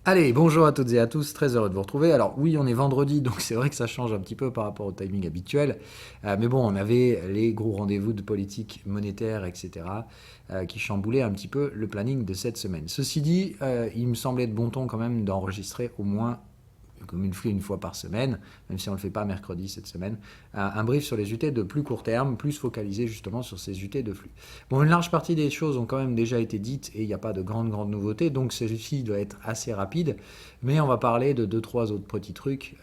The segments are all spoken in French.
Allez, bonjour à toutes et à tous, très heureux de vous retrouver. Alors oui, on est vendredi, donc c'est vrai que ça change un petit peu par rapport au timing habituel. Mais bon, on avait les gros rendez-vous de politique monétaire, etc., qui chamboulaient un petit peu le planning de cette semaine. Ceci dit, il me semblait de bon ton quand même d'enregistrer au moins comme une fois par semaine, même si on ne le fait pas mercredi cette semaine, un brief sur les UT de plus court terme, plus focalisé justement sur ces UT de flux. Bon, une large partie des choses ont quand même déjà été dites et il n'y a pas de grandes nouveautés, donc celui-ci doit être assez rapide, mais on va parler de deux, trois autres petits trucs.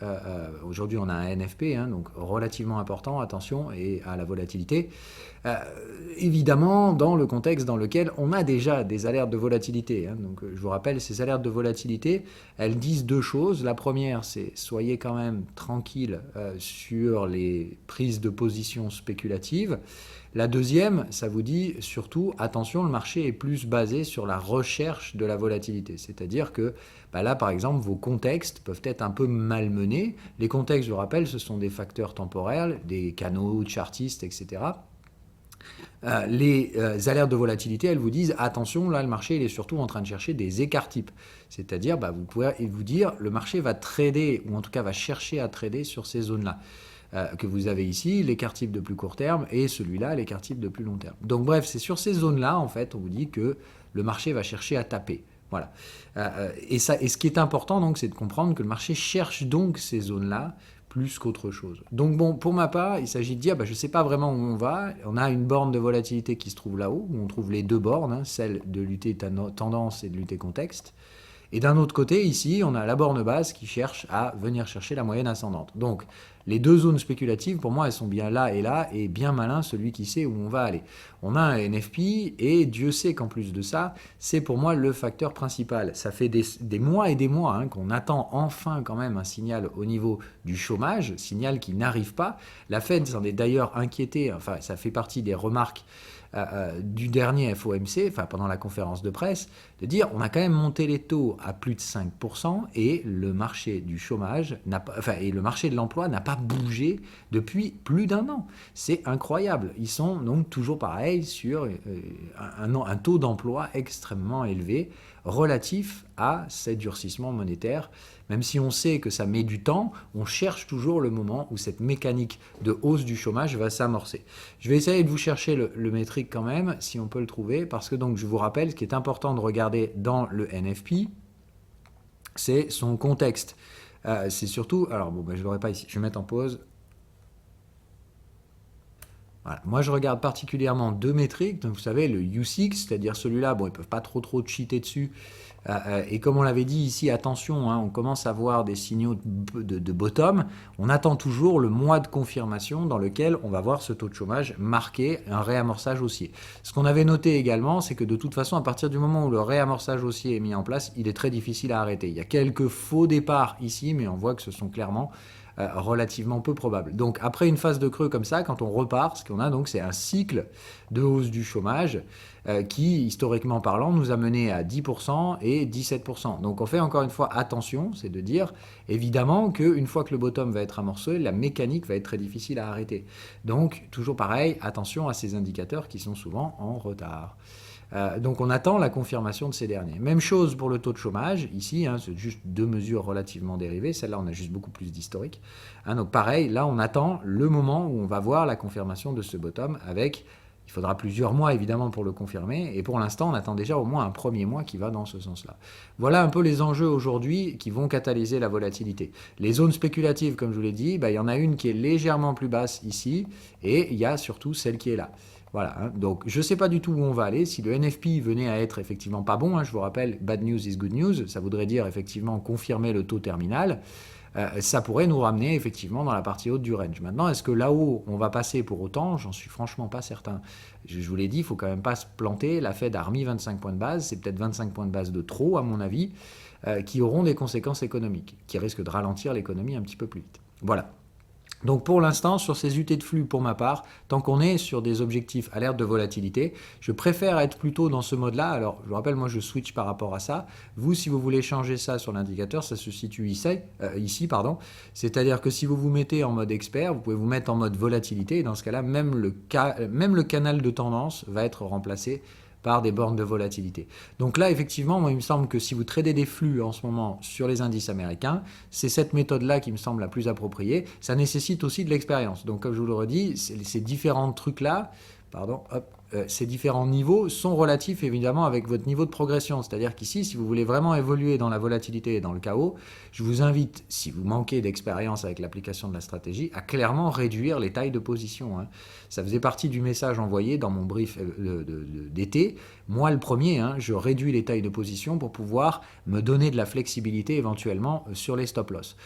Aujourd'hui, on a un NFP, hein, donc relativement important, attention, et à la volatilité. Euh, Évidemment, dans le contexte dans lequel on a déjà des alertes de volatilité. Hein. Donc, je vous rappelle, ces alertes de volatilité, elles disent deux choses. La première, c'est soyez quand même tranquille sur les prises de position spéculatives. La deuxième, ça vous dit surtout, attention, le marché est plus basé sur la recherche de la volatilité. C'est-à-dire que là, par exemple, vos contextes peuvent être un peu malmenés. Les contextes, je vous rappelle, ce sont des facteurs temporels, des canaux chartistes, etc. Les alertes de volatilité, elles vous disent attention, là le marché il est surtout en train de chercher des écarts types. C'est-à-dire, vous pouvez vous dire le marché va trader, ou en tout cas va chercher à trader sur ces zones-là. Que vous avez ici, l'écart type de plus court terme, et celui-là, l'écart type de plus long terme. Donc bref, c'est sur ces zones-là, en fait, on vous dit que le marché va chercher à taper. Voilà. Et ce qui est important, donc, c'est de comprendre que le marché cherche donc ces zones-là plus qu'autre chose. Donc bon, pour ma part, il s'agit de dire, je ne sais pas vraiment où on va. On a une borne de volatilité qui se trouve là-haut, où on trouve les deux bornes, hein, celle de lutter tendance et de lutter contexte. Et d'un autre côté, ici, on a la borne basse qui cherche à venir chercher la moyenne ascendante. Donc, les deux zones spéculatives, pour moi, elles sont bien là, et bien malin celui qui sait où on va aller. On a un NFP, et Dieu sait qu'en plus de ça, c'est pour moi le facteur principal. Ça fait des mois et des mois hein, qu'on attend enfin quand même un signal au niveau du chômage, signal qui n'arrive pas. La Fed s'en est d'ailleurs inquiétée, enfin, ça fait partie des remarques du dernier FOMC, enfin pendant la conférence de presse, de dire on a quand même monté les taux à plus de 5% et le marché du chômage et le marché de l'emploi n'a pas bougé depuis plus d'un an. C'est incroyable. Ils sont donc toujours pareil sur un taux d'emploi extrêmement élevé relatif à ces durcissements monétaires. Même si on sait que ça met du temps, on cherche toujours le moment où cette mécanique de hausse du chômage va s'amorcer. Je vais essayer de vous chercher le métrique quand même, si on peut le trouver, parce que donc je vous rappelle, ce qui est important de regarder dans le NFP, c'est son contexte. C'est surtout, alors bon, je ne l'aurai pas ici, je vais mettre en pause. Voilà. Moi, je regarde particulièrement deux métriques. Donc, vous savez, le U6, c'est-à-dire celui-là, bon, ils ne peuvent pas trop cheater dessus. Et comme on l'avait dit ici, attention, hein, on commence à voir des signaux de bottom. On attend toujours le mois de confirmation dans lequel on va voir ce taux de chômage marquer un réamorçage haussier. Ce qu'on avait noté également, c'est que de toute façon, à partir du moment où le réamorçage haussier est mis en place, il est très difficile à arrêter. Il y a quelques faux départs ici, mais on voit que ce sont clairement relativement peu probable. Donc après une phase de creux comme ça, quand on repart, ce qu'on a donc c'est un cycle de hausse du chômage qui, historiquement parlant, nous a mené à 10% et 17%. Donc on fait encore une fois attention, c'est de dire évidemment qu'une fois que le bottom va être amorcé, la mécanique va être très difficile à arrêter. Donc toujours pareil, attention à ces indicateurs qui sont souvent en retard. Donc on attend la confirmation de ces derniers. Même chose pour le taux de chômage, ici, hein, c'est juste deux mesures relativement dérivées, celle-là on a juste beaucoup plus d'historique. Hein, donc pareil, là on attend le moment où on va voir la confirmation de ce bottom avec, il faudra plusieurs mois évidemment pour le confirmer, et pour l'instant on attend déjà au moins un premier mois qui va dans ce sens-là. Voilà un peu les enjeux aujourd'hui qui vont catalyser la volatilité. Les zones spéculatives, comme je vous l'ai dit, il y en a une qui est légèrement plus basse ici, et il y a surtout celle qui est là. Voilà, hein. Donc je ne sais pas du tout où on va aller. Si le NFP venait à être effectivement pas bon, hein, je vous rappelle, bad news is good news, ça voudrait dire effectivement confirmer le taux terminal, ça pourrait nous ramener effectivement dans la partie haute du range. Maintenant, est-ce que là-haut on va passer pour autant? J'en suis franchement pas certain. Je vous l'ai dit, il ne faut quand même pas se planter. La Fed a remis 25 points de base, c'est peut-être 25 points de base de trop à mon avis, qui auront des conséquences économiques, qui risquent de ralentir l'économie un petit peu plus vite. Voilà. Donc pour l'instant, sur ces UT de flux, pour ma part, tant qu'on est sur des objectifs alerte de volatilité, je préfère être plutôt dans ce mode-là. Alors, je vous rappelle, moi, je switch par rapport à ça. Vous, si vous voulez changer ça sur l'indicateur, ça se situe ici, pardon. C'est-à-dire que si vous vous mettez en mode expert, vous pouvez vous mettre en mode volatilité. Et dans ce cas-là, même le canal de tendance va être remplacé par des bornes de volatilité. Donc là, effectivement, moi, il me semble que si vous tradez des flux en ce moment sur les indices américains, c'est cette méthode-là qui me semble la plus appropriée. Ça nécessite aussi de l'expérience. Donc, comme je vous le redis, ces différents trucs-là, ces différents niveaux sont relatifs évidemment avec votre niveau de progression. C'est-à-dire qu'ici, si vous voulez vraiment évoluer dans la volatilité et dans le chaos, je vous invite, si vous manquez d'expérience avec l'application de la stratégie, à clairement réduire les tailles de position. Ça faisait partie du message envoyé dans mon brief d'été. Moi, le premier, je réduis les tailles de position pour pouvoir me donner de la flexibilité éventuellement sur les stop-loss.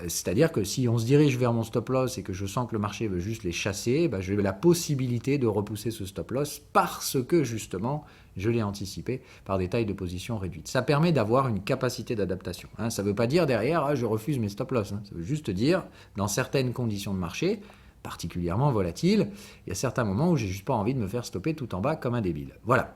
C'est-à-dire que si on se dirige vers mon stop-loss et que je sens que le marché veut juste les chasser, j'ai la possibilité de repousser ce stop-loss parce que justement, je l'ai anticipé par des tailles de position réduites. Ça permet d'avoir une capacité d'adaptation. Ça ne veut pas dire derrière, je refuse mes stop-loss. Ça veut juste dire, dans certaines conditions de marché, particulièrement volatiles, il y a certains moments où j'ai juste pas envie de me faire stopper tout en bas comme un débile. Voilà.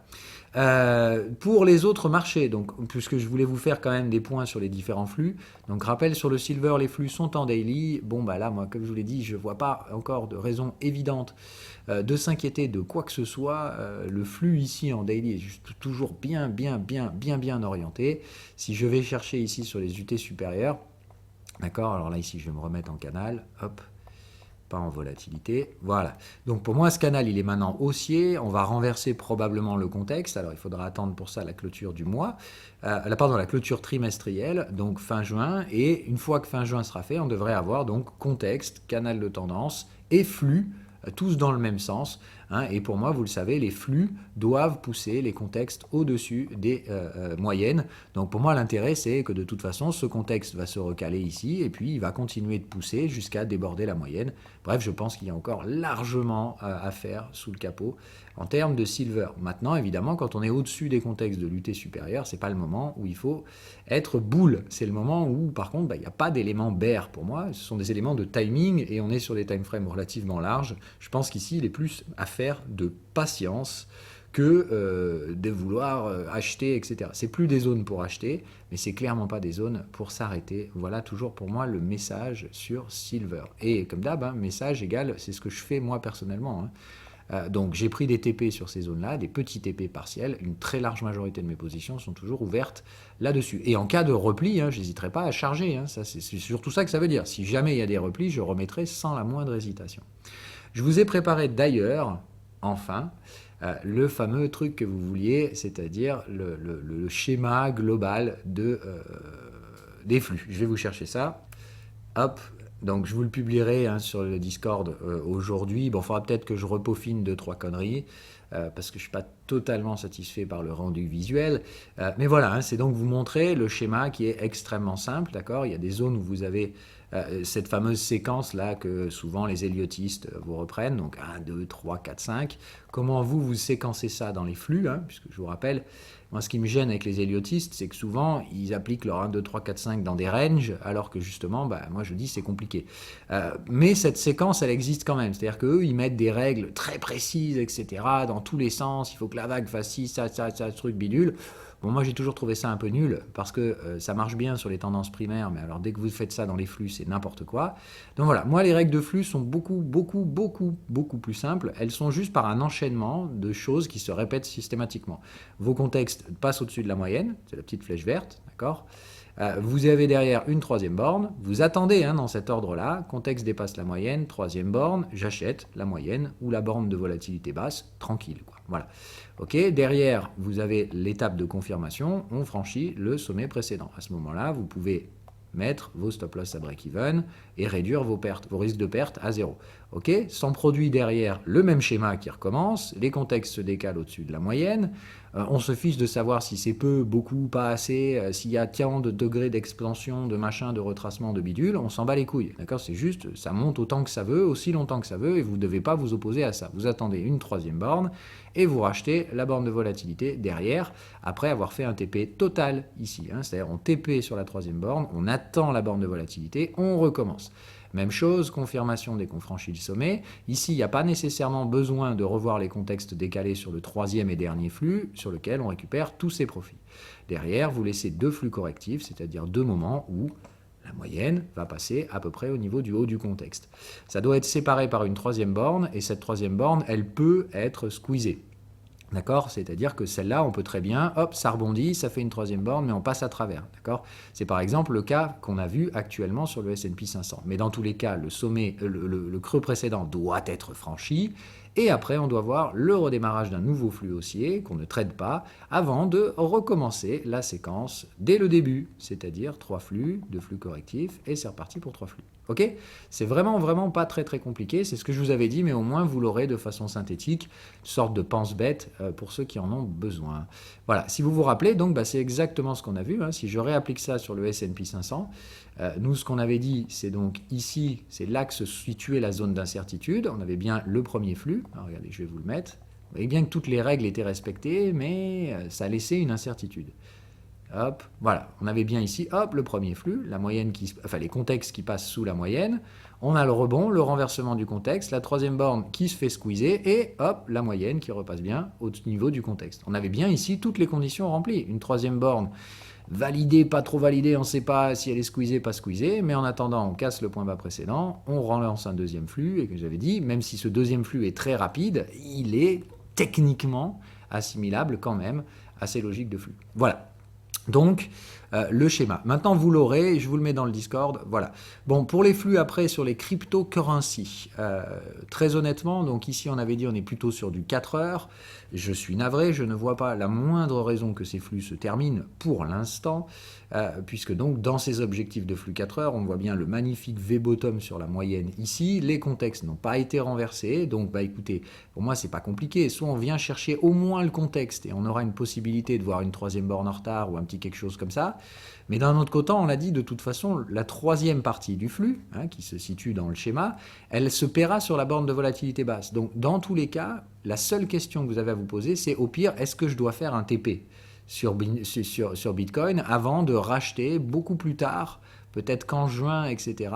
Pour les autres marchés, donc, puisque je voulais vous faire quand même des points sur les différents flux, donc rappel sur le silver, les flux sont en daily. Bon, là, moi, comme je vous l'ai dit, je ne vois pas encore de raison évidente de s'inquiéter de quoi que ce soit. Le flux ici en daily est juste toujours bien orienté. Si je vais chercher ici sur les UT supérieures, d'accord, alors là, ici, je vais me remettre en canal, hop, pas en volatilité, voilà. Donc pour moi, ce canal, il est maintenant haussier, on va renverser probablement le contexte, alors il faudra attendre pour ça la clôture du mois, la clôture trimestrielle, donc fin juin, et une fois que fin juin sera fait, on devrait avoir donc contexte, canal de tendance et flux, tous dans le même sens, et pour moi, vous le savez, les flux doivent pousser les contextes au-dessus des moyennes. Donc pour moi, l'intérêt, c'est que de toute façon, ce contexte va se recaler ici, et puis il va continuer de pousser jusqu'à déborder la moyenne. Bref, je pense qu'il y a encore largement à faire sous le capot en termes de silver. Maintenant, évidemment, quand on est au-dessus des contextes de l'UT supérieur, c'est pas le moment où il faut être bull. C'est le moment où, par contre, il n'y a pas d'éléments bear pour moi. Ce sont des éléments de timing et on est sur des time frames relativement larges. Je pense qu'ici, il est plus à faire de patience que de vouloir acheter, etc. C'est plus des zones pour acheter, mais c'est clairement pas des zones pour s'arrêter. Voilà toujours pour moi le message sur silver. Et comme d'hab, message égal, c'est ce que je fais moi personnellement. Donc j'ai pris des TP sur ces zones-là, des petits TP partiels. Une très large majorité de mes positions sont toujours ouvertes là-dessus. Et en cas de repli, je n'hésiterai pas à charger. Ça, c'est surtout ça que ça veut dire. Si jamais il y a des replis, je remettrai sans la moindre hésitation. Je vous ai préparé d'ailleurs, enfin, le fameux truc que vous vouliez, c'est-à-dire le schéma global des flux. Je vais vous chercher ça. Hop. Donc je vous le publierai sur le Discord aujourd'hui. Bon, il faudra peut-être que je repeaufine 2-3 conneries, parce que je ne suis pas totalement satisfait par le rendu visuel. Mais voilà, c'est donc vous montrer le schéma qui est extrêmement simple, d'accord ? Il y a des zones où vous avez cette fameuse séquence-là que souvent les héliotistes vous reprennent, donc 1, 2, 3, 4, 5. Comment vous séquencez ça dans les flux, puisque je vous rappelle, moi ce qui me gêne avec les héliotistes, c'est que souvent ils appliquent leur 1, 2, 3, 4, 5 dans des ranges, alors que justement, moi je dis c'est compliqué. Mais cette séquence, elle existe quand même, c'est-à-dire qu'eux, ils mettent des règles très précises, etc., dans tous les sens, il faut que la vague fasse ci, ça, truc bidule. Bon, moi j'ai toujours trouvé ça un peu nul parce que ça marche bien sur les tendances primaires, mais alors dès que vous faites ça dans les flux, c'est n'importe quoi. Donc voilà, moi les règles de flux sont beaucoup plus simples. Elles sont juste par un enchaînement de choses qui se répètent systématiquement. Vos contextes passent au-dessus de la moyenne, c'est la petite flèche verte, d'accord ? Vous avez derrière une troisième borne, vous attendez dans cet ordre-là, contexte dépasse la moyenne, troisième borne, j'achète la moyenne ou la borne de volatilité basse, tranquille, quoi. Voilà. Ok, derrière, vous avez l'étape de confirmation, on franchit le sommet précédent. À ce moment-là, vous pouvez mettre vos stop-loss à break-even et réduire vos risques de perte à zéro. Ok, s'en produit derrière le même schéma qui recommence, les contextes se décalent au-dessus de la moyenne, on se fiche de savoir si c'est peu, beaucoup, pas assez, s'il y a tant de degrés d'expansion, de machin, de retracement, de bidule, on s'en bat les couilles, d'accord ? C'est juste, ça monte autant que ça veut, aussi longtemps que ça veut, et vous ne devez pas vous opposer à ça. Vous attendez une troisième borne, et vous rachetez la borne de volatilité derrière, après avoir fait un TP total ici, c'est-à-dire on TP sur la troisième borne, on attend la borne de volatilité, on recommence. Même chose, confirmation dès qu'on franchit le sommet. Ici, il n'y a pas nécessairement besoin de revoir les contextes décalés sur le troisième et dernier flux sur lequel on récupère tous ces profits. Derrière, vous laissez deux flux correctifs, c'est-à-dire deux moments où la moyenne va passer à peu près au niveau du haut du contexte. Ça doit être séparé par une troisième borne et cette troisième borne, elle peut être squeezée. D'accord? C'est-à-dire que celle-là, on peut très bien, hop, ça rebondit, ça fait une troisième borne, mais on passe à travers. D'accord? C'est par exemple le cas qu'on a vu actuellement sur le S&P 500. Mais dans tous les cas, le sommet, le creux précédent doit être franchi. Et après, on doit voir le redémarrage d'un nouveau flux haussier qu'on ne traite pas avant de recommencer la séquence dès le début. C'est-à-dire 3 flux, 2 flux correctifs, et c'est reparti pour 3 flux. Ok? C'est vraiment pas très compliqué. C'est ce que je vous avais dit, mais au moins vous l'aurez de façon synthétique, une sorte de pense-bête pour ceux qui en ont besoin. Voilà, si vous vous rappelez, donc c'est exactement ce qu'on a vu. Si je réapplique ça sur le S&P 500, nous ce qu'on avait dit, c'est donc ici, c'est là que se situait la zone d'incertitude. On avait bien le premier flux. Alors, regardez, je vais vous le mettre. Vous voyez bien que toutes les règles étaient respectées, mais ça laissait une incertitude. Hop, voilà, on avait bien ici, hop, le premier flux, la moyenne les contextes qui passent sous la moyenne. On a le rebond, le renversement du contexte, la troisième borne qui se fait squeezer, et hop, la moyenne qui repasse bien au niveau du contexte. On avait bien ici toutes les conditions remplies. Une troisième borne validée, pas trop validée, on ne sait pas si elle est squeezée, pas squeezée, mais en attendant, on casse le point bas précédent, on relance un deuxième flux, et que j'avais dit, même si ce deuxième flux est très rapide, il est techniquement assimilable quand même à ces logiques de flux. Voilà. Donc, le schéma. Maintenant, vous l'aurez, je vous le mets dans le Discord. Voilà. Bon, pour les flux après, sur les cryptocurrencies, très honnêtement, donc ici, on avait dit on est plutôt sur du 4 heures. Je suis navré, je ne vois pas la moindre raison que ces flux se terminent pour l'instant, puisque donc dans ces objectifs de flux 4 heures, on voit bien le magnifique V-bottom sur la moyenne ici. Les contextes n'ont pas été renversés, donc écoutez, pour moi, c'est pas compliqué. Soit on vient chercher au moins le contexte et on aura une possibilité de voir une troisième borne en retard ou un petit quelque chose comme ça. Mais d'un autre côté, on l'a dit, de toute façon, la troisième partie du flux, qui se situe dans le schéma, elle se paiera sur la borne de volatilité basse. Donc, dans tous les cas, la seule question que vous avez à vous poser, c'est au pire, est-ce que je dois faire un TP sur Bitcoin avant de racheter beaucoup plus tard, peut-être qu'en juin, etc.,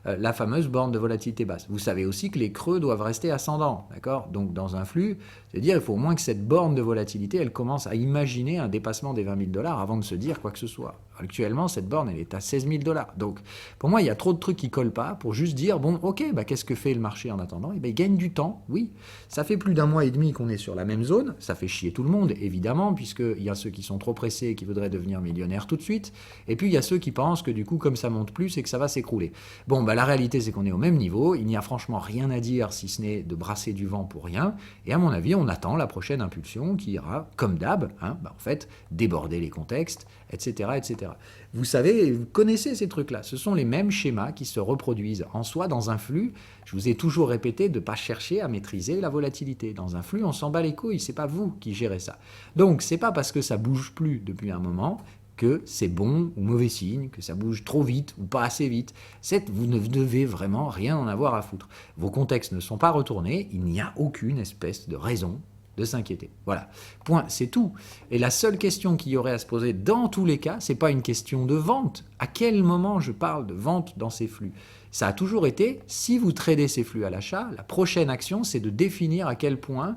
la fameuse borne de volatilité basse. Vous savez aussi que les creux doivent rester ascendants, d'accord? Donc dans un flux, c'est-à-dire il faut au moins que cette borne de volatilité, elle commence à imaginer un dépassement des 20 000 $ avant de se dire quoi que ce soit. Actuellement, cette borne, elle est à 16 000 $. Donc pour moi, il y a trop de trucs qui collent pas pour juste dire, bon, ok, qu'est-ce que fait le marché en attendant? Il gagne du temps, oui. Ça fait plus d'un mois et demi qu'on est sur la même zone, ça fait chier tout le monde, évidemment, puisqu'il y a ceux qui sont trop pressés et qui voudraient devenir millionnaires tout de suite, et puis il y a ceux qui pensent que du coup, comme ça monte plus, c'est que ça va s'écrouler. Bon, la réalité, c'est qu'on est au même niveau, il n'y a franchement rien à dire si ce n'est de brasser du vent pour rien, et à mon avis, on attend la prochaine impulsion qui ira, comme d'hab, en fait, déborder les contextes, etc., etc. Vous savez, vous connaissez ces trucs-là, ce sont les mêmes schémas qui se reproduisent en soi dans un flux. Je vous ai toujours répété de ne pas chercher à maîtriser la volatilité. Dans un flux, on s'en bat les couilles, c'est pas vous qui gérez ça. Donc, c'est pas parce que ça bouge plus depuis un moment que c'est bon ou mauvais signe, que ça bouge trop vite ou pas assez vite. Vous ne devez vraiment rien en avoir à foutre. Vos contextes ne sont pas retournés, il n'y a aucune espèce de raison de s'inquiéter. Voilà. Point, c'est tout. Et la seule question qu'il y aurait à se poser dans tous les cas, c'est pas une question de vente. À quel moment je parle de vente dans ces flux? Ça a toujours été, si vous tradez ces flux à l'achat, la prochaine action, c'est de définir à quel point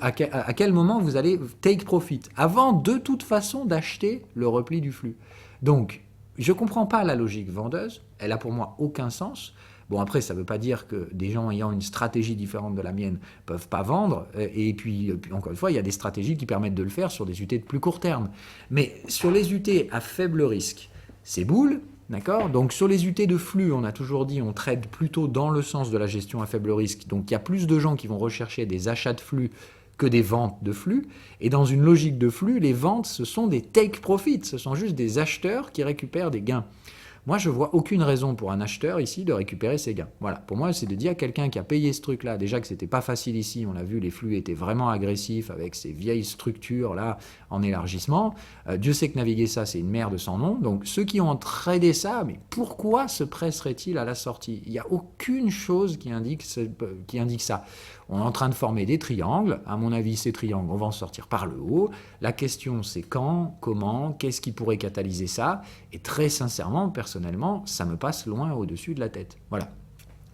à quel moment vous allez take profit, avant de toute façon d'acheter le repli du flux. Donc, je ne comprends pas la logique vendeuse, elle a pour moi aucun sens. Bon, après, ça ne veut pas dire que des gens ayant une stratégie différente de la mienne ne peuvent pas vendre, et puis, encore une fois, il y a des stratégies qui permettent de le faire sur des UT de plus court terme. Mais sur les UT à faible risque, c'est boule. D'accord? Donc sur les UT de flux, on a toujours dit on trade plutôt dans le sens de la gestion à faible risque. Donc il y a plus de gens qui vont rechercher des achats de flux que des ventes de flux. Et dans une logique de flux, les ventes, ce sont des take profits. Ce sont juste des acheteurs qui récupèrent des gains. Moi, je ne vois aucune raison pour un acheteur ici de récupérer ses gains. Voilà, pour moi, c'est de dire à quelqu'un qui a payé ce truc-là, déjà que c'était pas facile ici, on l'a vu, les flux étaient vraiment agressifs avec ces vieilles structures-là en élargissement. Dieu sait que naviguer ça, c'est une merde sans nom. Donc, ceux qui ont tradé ça, mais pourquoi se presseraient-ils à la sortie? Il n'y a aucune chose qui indique ça. On est en train de former des triangles. À mon avis, ces triangles, on va en sortir par le haut. La question, c'est quand, comment, qu'est-ce qui pourrait catalyser ça? Et très sincèrement, personnellement, ça me passe loin au-dessus de la tête. Voilà.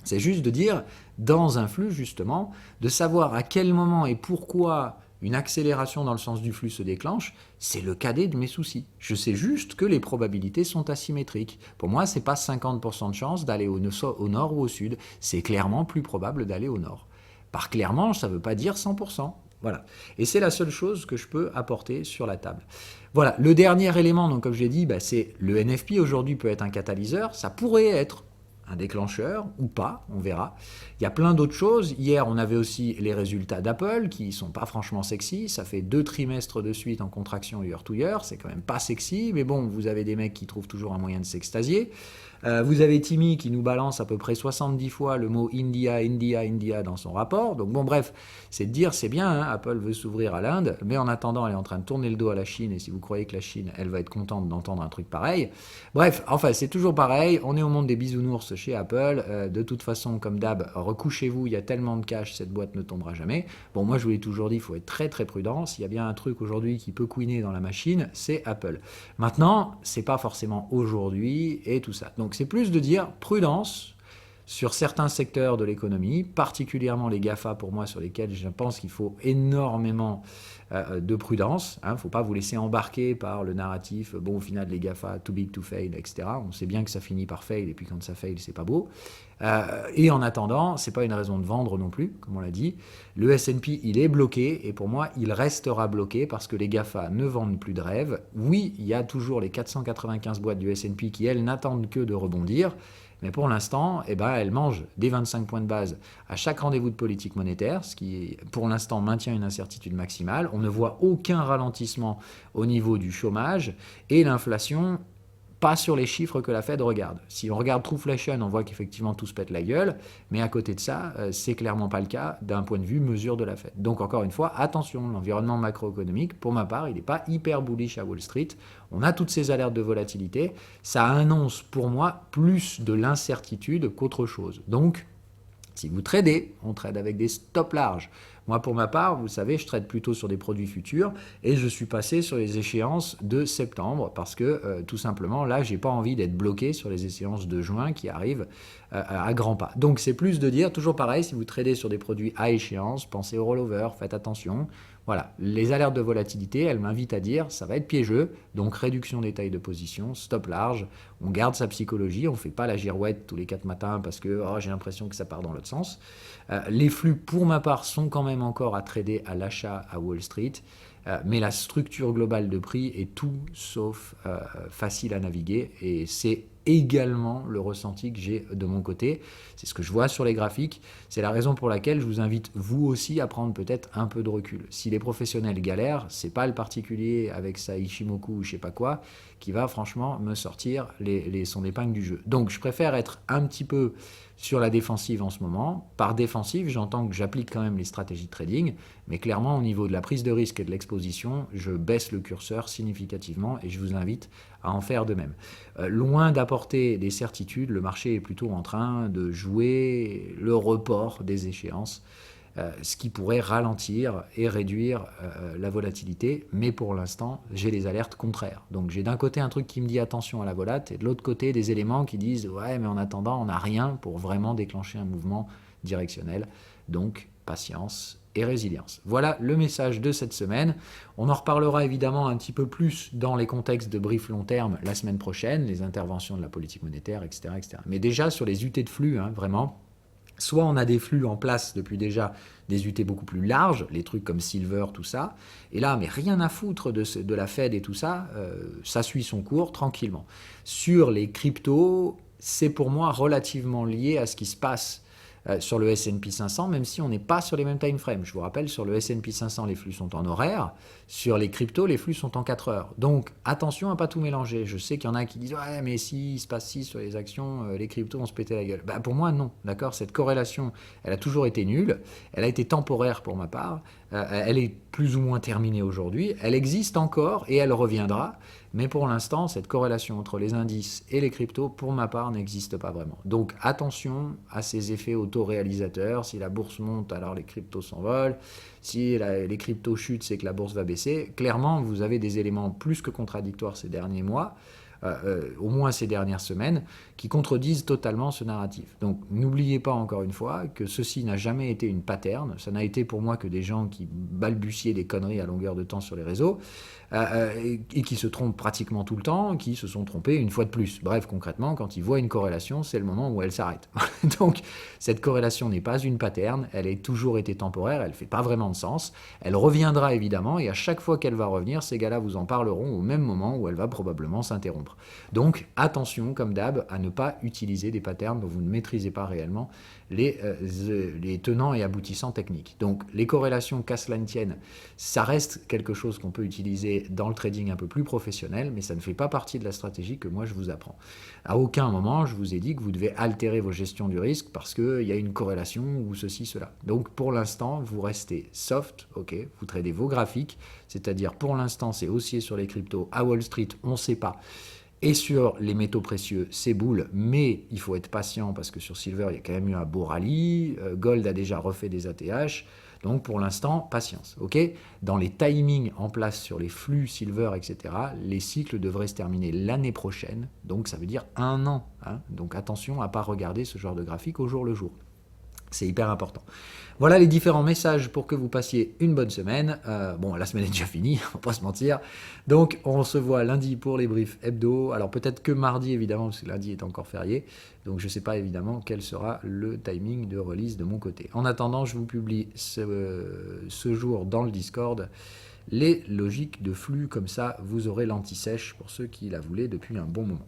C'est juste de dire, dans un flux, justement, de savoir à quel moment et pourquoi une accélération dans le sens du flux se déclenche, c'est le cadet de mes soucis. Je sais juste que les probabilités sont asymétriques. Pour moi, ce n'est pas 50% de chance d'aller au nord ou au sud. C'est clairement plus probable d'aller au nord. Par clairement, ça ne veut pas dire 100%. Voilà. Et c'est la seule chose que je peux apporter sur la table. Voilà. Le dernier élément, donc comme je l'ai dit, c'est le NFP aujourd'hui peut être un catalyseur. Ça pourrait être un déclencheur ou pas, on verra. Il y a plein d'autres choses. Hier, on avait aussi les résultats d'Apple qui sont pas franchement sexy. Ça fait 2 trimestres de suite en contraction year to year. C'est quand même pas sexy, mais bon, vous avez des mecs qui trouvent toujours un moyen de s'extasier. Vous avez Timmy qui nous balance à peu près 70 fois le mot India, India, India dans son rapport. Donc bon, bref, c'est de dire, c'est bien, hein, Apple veut s'ouvrir à l'Inde, mais en attendant, elle est en train de tourner le dos à la Chine, et si vous croyez que la Chine, elle va être contente d'entendre un truc pareil. Bref, enfin, c'est toujours pareil, on est au monde des bisounours chez Apple. De toute façon, comme d'hab, recouchez-vous, il y a tellement de cash, cette boîte ne tombera jamais. Bon, moi, je vous l'ai toujours dit, il faut être très très prudent. S'il y a bien un truc aujourd'hui qui peut couiner dans la machine, c'est Apple. Maintenant, c'est pas forcément aujourd'hui et tout ça. Donc c'est plus de dire prudence sur certains secteurs de l'économie, particulièrement les GAFA pour moi, sur lesquels je pense qu'il faut énormément de prudence. Il ne faut pas vous laisser embarquer par le narratif, bon au final les GAFA, too big to fail, etc. On sait bien que ça finit par fail, et puis quand ça fail, c'est pas beau. Et en attendant, c'est pas une raison de vendre non plus, comme on l'a dit. Le S&P, il est bloqué, et pour moi, il restera bloqué parce que les GAFA ne vendent plus de rêves. Oui, il y a toujours les 495 boîtes du S&P qui, elles, n'attendent que de rebondir. Mais pour l'instant, elles mangent des 25 points de base à chaque rendez-vous de politique monétaire, ce qui, pour l'instant, maintient une incertitude maximale. On ne voit aucun ralentissement au niveau du chômage et l'inflation, pas sur les chiffres que la Fed regarde. Si on regarde Trueflation, on voit qu'effectivement tout se pète la gueule, mais à côté de ça, c'est clairement pas le cas d'un point de vue mesure de la Fed. Donc encore une fois, attention, l'environnement macroéconomique, pour ma part, il n'est pas hyper bullish à Wall Street. On a toutes ces alertes de volatilité. Ça annonce pour moi plus de l'incertitude qu'autre chose. Donc, si vous tradez, on trade avec des stops larges. Moi, pour ma part, vous savez, je trade plutôt sur des produits futurs et je suis passé sur les échéances de septembre parce que, tout simplement, là, j'ai pas envie d'être bloqué sur les échéances de juin qui arrivent à grands pas. Donc, c'est plus de dire, toujours pareil, si vous tradez sur des produits à échéance, pensez au rollover, faites attention. Voilà, les alertes de volatilité, elles m'invitent à dire, ça va être piégeux, donc réduction des tailles de position, stop large, on garde sa psychologie, on ne fait pas la girouette tous les 4 matins parce que j'ai l'impression que ça part dans l'autre sens. Les flux, pour ma part, sont quand même encore à trader à l'achat à Wall Street, mais la structure globale de prix est tout sauf facile à naviguer, et c'est également le ressenti que j'ai de mon côté. C'est ce que je vois sur les graphiques. C'est la raison pour laquelle je vous invite, vous aussi, à prendre peut-être un peu de recul. Si les professionnels galèrent, c'est pas le particulier avec sa Ichimoku ou je sais pas quoi qui va franchement me sortir son épingle du jeu. Donc je préfère être un petit peu sur la défensive en ce moment. Par défensive, j'entends que j'applique quand même les stratégies de trading, mais clairement au niveau de la prise de risque et de l'exposition, je baisse le curseur significativement et je vous invite à en faire de même. Loin d'apporter des certitudes, le marché est plutôt en train de jouer le report des échéances, ce qui pourrait ralentir et réduire la volatilité, mais pour l'instant, j'ai les alertes contraires. Donc j'ai d'un côté un truc qui me dit attention à la volate, et de l'autre côté des éléments qui disent ouais, mais en attendant, on n'a rien pour vraiment déclencher un mouvement directionnel. Donc patience et résilience. Voilà le message de cette semaine. On en reparlera évidemment un petit peu plus dans les contextes de brief long terme la semaine prochaine, les interventions de la politique monétaire, etc. etc. Mais déjà sur les UT de flux, vraiment, soit on a des flux en place depuis déjà des UT beaucoup plus larges, les trucs comme Silver, tout ça, et là, mais rien à foutre de la Fed et tout ça, ça suit son cours tranquillement. Sur les cryptos, c'est pour moi relativement lié à ce qui se passe sur le S&P 500, même si on n'est pas sur les mêmes time frames. Je vous rappelle, sur le S&P 500, les flux sont en horaire. Sur les cryptos, les flux sont en 4 heures. Donc, attention à ne pas tout mélanger. Je sais qu'il y en a qui disent « Ouais, mais si il se passe ci sur les actions, les cryptos vont se péter la gueule. » Pour moi, non. D'accord ? Cette corrélation, elle a toujours été nulle. Elle a été temporaire pour ma part. Elle est plus ou moins terminée aujourd'hui. Elle existe encore et elle reviendra. Mais pour l'instant, cette corrélation entre les indices et les cryptos, pour ma part, n'existe pas vraiment. Donc attention à ces effets autoréalisateurs. Si la bourse monte, alors les cryptos s'envolent. Si les cryptos chutent, c'est que la bourse va baisser. Clairement, vous avez des éléments plus que contradictoires ces derniers mois. au moins ces dernières semaines, qui contredisent totalement ce narratif. Donc n'oubliez pas encore une fois que ceci n'a jamais été une pattern, ça n'a été pour moi que des gens qui balbutiaient des conneries à longueur de temps sur les réseaux, et qui se trompent pratiquement tout le temps, qui se sont trompés une fois de plus. Bref, concrètement, quand ils voient une corrélation, c'est le moment où elle s'arrête. Donc cette corrélation n'est pas une pattern, elle a toujours été temporaire, elle ne fait pas vraiment de sens, elle reviendra évidemment, et à chaque fois qu'elle va revenir, ces gars-là vous en parleront au même moment où elle va probablement s'interrompre. Donc attention, comme d'hab, à ne pas utiliser des patterns dont vous ne maîtrisez pas réellement les tenants et aboutissants techniques. Donc les corrélations, qu'à cela ne tienne, ça reste quelque chose qu'on peut utiliser dans le trading un peu plus professionnel, mais ça ne fait pas partie de la stratégie que moi je vous apprends. À aucun moment je vous ai dit que vous devez altérer vos gestions du risque parce qu'il y a une corrélation ou ceci, cela. Donc pour l'instant, vous restez soft, ok, vous tradez vos graphiques, c'est-à-dire pour l'instant c'est haussier sur les cryptos, à Wall Street on ne sait pas. Et sur les métaux précieux, c'est boule, mais il faut être patient parce que sur Silver, il y a quand même eu un beau rallye. Gold a déjà refait des ATH. Donc pour l'instant, patience. Ok. Dans les timings en place sur les flux Silver, etc., les cycles devraient se terminer l'année prochaine. Donc ça veut dire 1 an. Hein. Donc attention à ne pas regarder ce genre de graphique au jour le jour. C'est hyper important. Voilà les différents messages pour que vous passiez une bonne semaine. Bon, la semaine est déjà finie, on va pas se mentir. Donc, on se voit lundi pour les briefs hebdo. Alors, peut-être que mardi, évidemment, parce que lundi est encore férié. Donc, je ne sais pas, évidemment, quel sera le timing de release de mon côté. En attendant, je vous publie ce jour dans le Discord les logiques de flux. Comme ça, vous aurez l'anti-sèche pour ceux qui la voulaient depuis un bon moment.